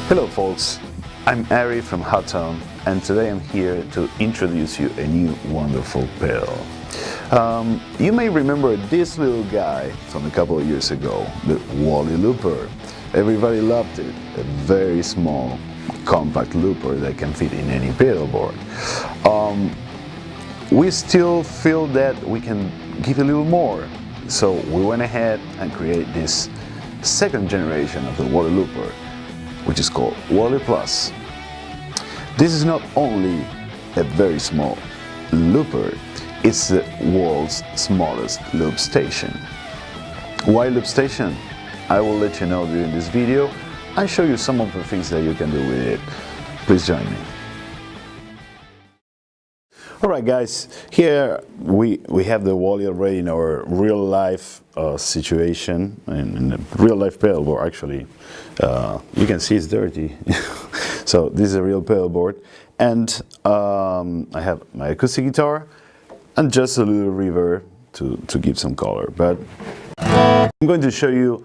Hello folks, I'm Ari from Hotone, and today I'm here to introduce you a new wonderful pedal. You may remember this little guy from a couple of years ago, the Wally looper. Everybody loved it, a very small, compact looper that can fit in any pedal board. We still feel that we can give a little more, so we went ahead and created this second generation of the Wally looper, which is called Wally Plus. This is not only a very small looper, it's the world's smallest loop station. Why loop station? I will let you know during this video and show you some of the things that you can do with it. Please join me. Alright guys, here we have the Wally already in our real life situation, in a real life pedal board actually. You can see it's dirty. So this is a real pedal board, and I have my acoustic guitar and just a little reverb to give some color. But I'm going to show you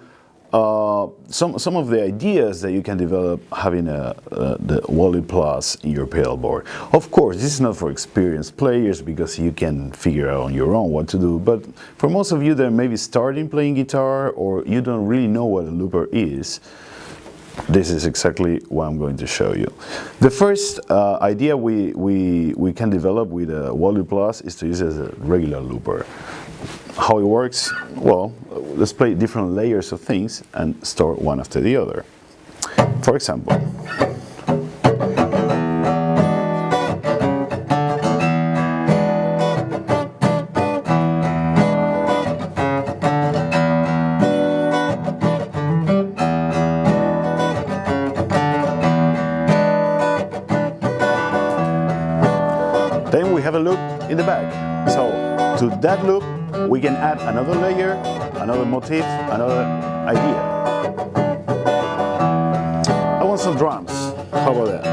some of the ideas that you can develop having the Wally Plus in your pedal board. Of course, this is not for experienced players because you can figure out on your own what to do, but for most of you that may be starting playing guitar or you don't really know what a looper is, this is exactly what I'm going to show you. The first idea we can develop with a Wally Plus is to use it as a regular looper. How it works? Well, let's play different layers of things and store one after the other. For example, then we have a loop in the back. So to that loop, we can add another layer, another motif, another idea. I want some drums. How about that?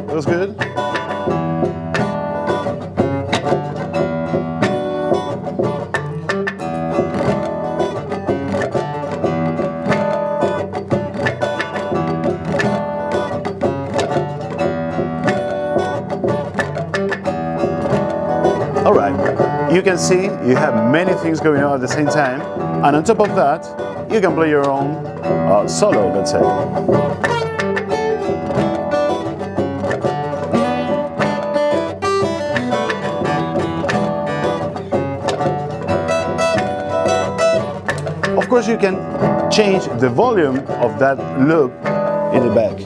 Feels good? Alright, you can see you have many things going on at the same time, and on top of that, you can play your own solo, let's say. Of course, you can change the volume of that loop in the back.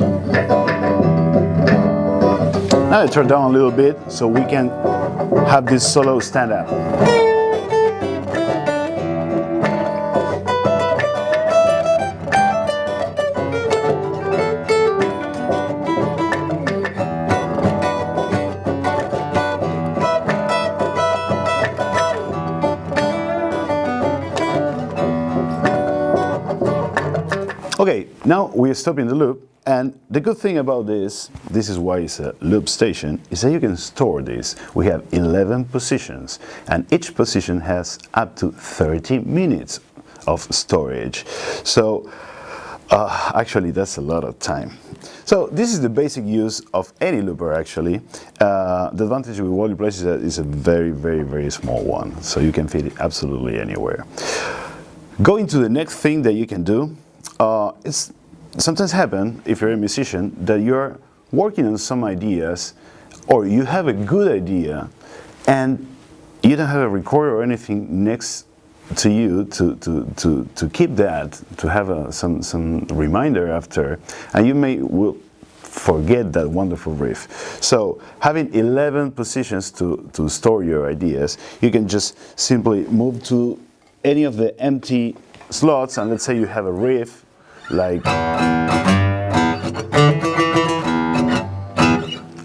Now I turn down a little bit so we can have this solo stand out. Okay, now we are stopping the loop. And the good thing about this is why it's a loop station, is that you can store this. We have 11 positions, and each position has up to 30 minutes of storage. So actually that's a lot of time. So this is the basic use of any looper actually. The advantage with Wally Plus is that it's a very, very, very small one, so you can fit it absolutely anywhere. Going to the next thing that you can do, it's sometimes happen, if you're a musician, that you're working on some ideas or you have a good idea and you don't have a recorder or anything next to you to keep that, to have some reminder after, and you will forget that wonderful riff. So having 11 positions to store your ideas, you can just simply move to any of the empty slots, and let's say you have a riff like,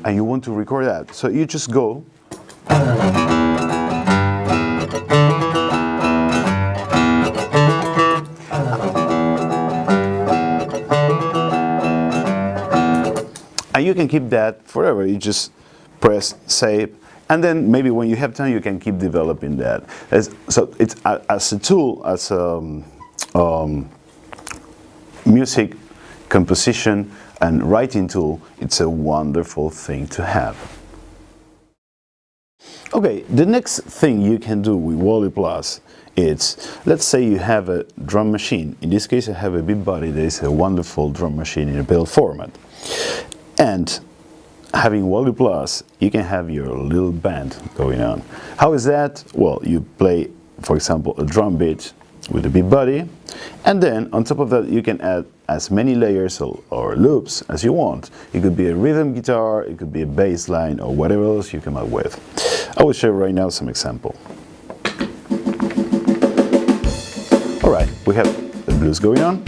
and you want to record that. So you just go And you can keep that forever. You just press save, and then maybe when you have time, you can keep developing that. So it's as a tool, as a music composition and writing tool, it's a wonderful thing to have. Okay, the next thing you can do with Wally Plus is, let's say you have a drum machine. In this case, I have a Beat Buddy that is a wonderful drum machine in a pedal format. And having Wally Plus, you can have your little band going on. How is that? Well, you play, for example, a drum beat with a Beat Buddy, and then on top of that you can add as many layers or loops as you want. It could be a rhythm guitar, it could be a bass line, or whatever else you come up with. I will show you right now some example. Alright, we have the blues going on.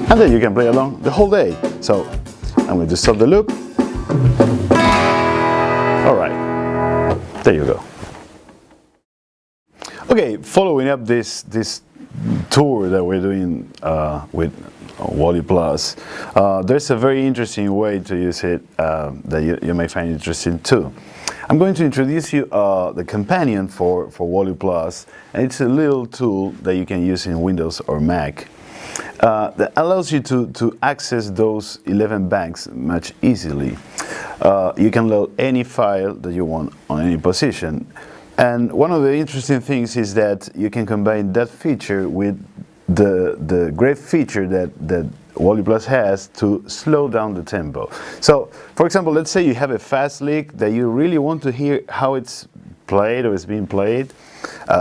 And then you can play along the whole day. So I'm going to stop the loop. All right, there you go. Okay, following up this tour that we're doing with Wally Plus, there's a very interesting way to use it that you may find interesting too. I'm going to introduce you the companion for Wally Plus, and it's a little tool that you can use in Windows or Mac. That allows you to access those 11 banks much easily. You can load any file that you want on any position. And one of the interesting things is that you can combine that feature with the great feature that Wally Plus has to slow down the tempo. So, for example, let's say you have a fast lick that you really want to hear how it's played or it's being played.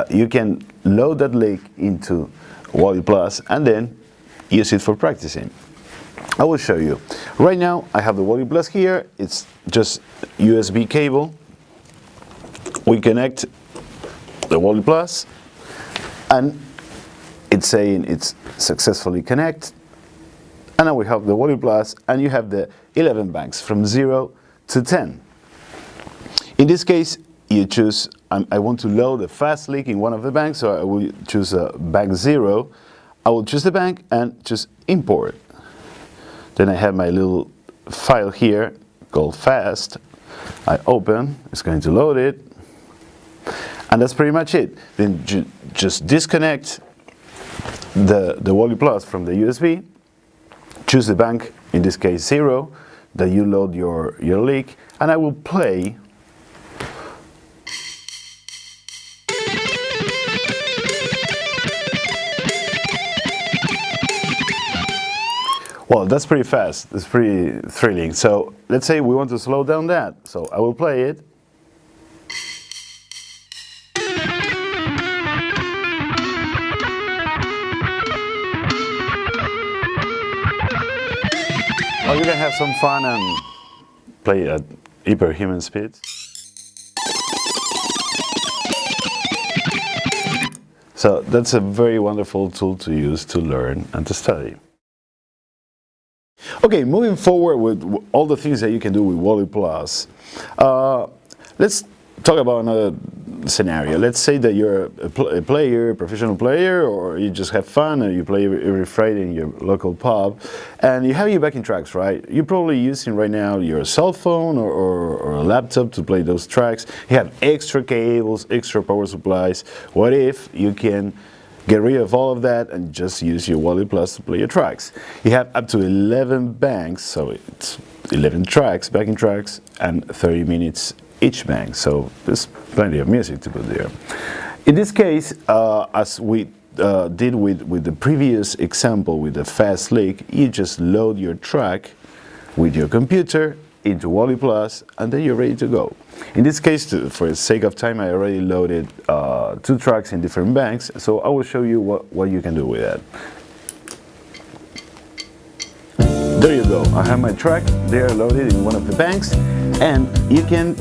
You can load that lick into Wally Plus and then use it for practicing. I will show you. Right now I have the Wally Plus here. It's just USB cable. We connect the Wally Plus and it's saying it's successfully connected. And now we have the Wally Plus and you have the 11 banks from 0 to 10. In this case you choose, I want to load a fast lick in one of the banks, so I will choose bank 0. I will choose the bank and just import. Then I have my little file here called fast. I open, it's going to load it, and that's pretty much it. Then just disconnect the Wally Plus from the USB, choose the bank, in this case 0, that you load your lick, and I will play. Well, that's pretty fast, it's pretty thrilling. So let's say we want to slow down that. So I will play it. Oh, you can have some fun and play at hyperhuman speeds. So that's a very wonderful tool to use to learn and to study. Okay, moving forward with all the things that you can do with Wally Plus, let's talk about another scenario. Let's say that you're a player, a professional player, or you just have fun and you play every Friday in your local pub, and you have your backing tracks, right? You're probably using right now your cell phone or a laptop to play those tracks. You have extra cables, extra power supplies. What if you can get rid of all of that and just use your Wally Plus to play your tracks? You have up to 11 banks, so it's 11 tracks, backing tracks, and 30 minutes each bank, so there's plenty of music to put there. In this case, as we did with the previous example with the fast lick, you just load your track with your computer into Wally Plus and then you're ready to go. In this case, for the sake of time, I already loaded 2 tracks in different banks, so I will show you what you can do with that. There you go, I have my track there loaded in one of the banks, and you can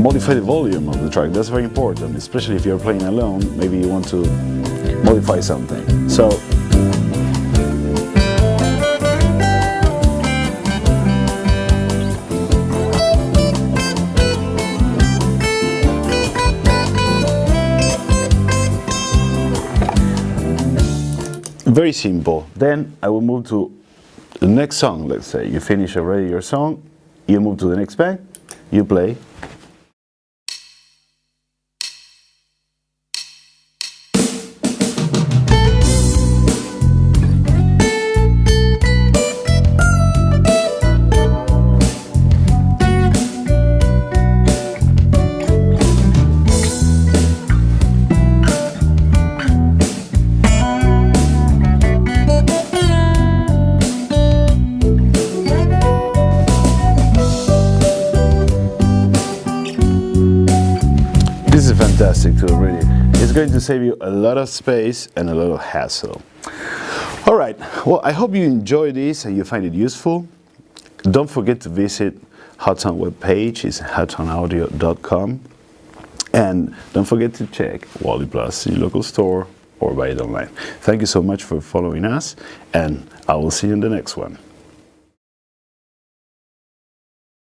modify the volume of the track. That's very important, especially if you're playing alone. Maybe you want to modify something. So very simple. Then I will move to the next song. Let's say you finish already your song, you move to the next band, you play. This is fantastic tool, really. It's going to save you a lot of space and a lot of hassle. All right, well, I hope you enjoy this and you find it useful. Don't forget to visit Hotone webpage, it's hotoneaudio.com. And don't forget to check Wally Plus in your local store or buy it online. Thank you so much for following us, and I will see you in the next one.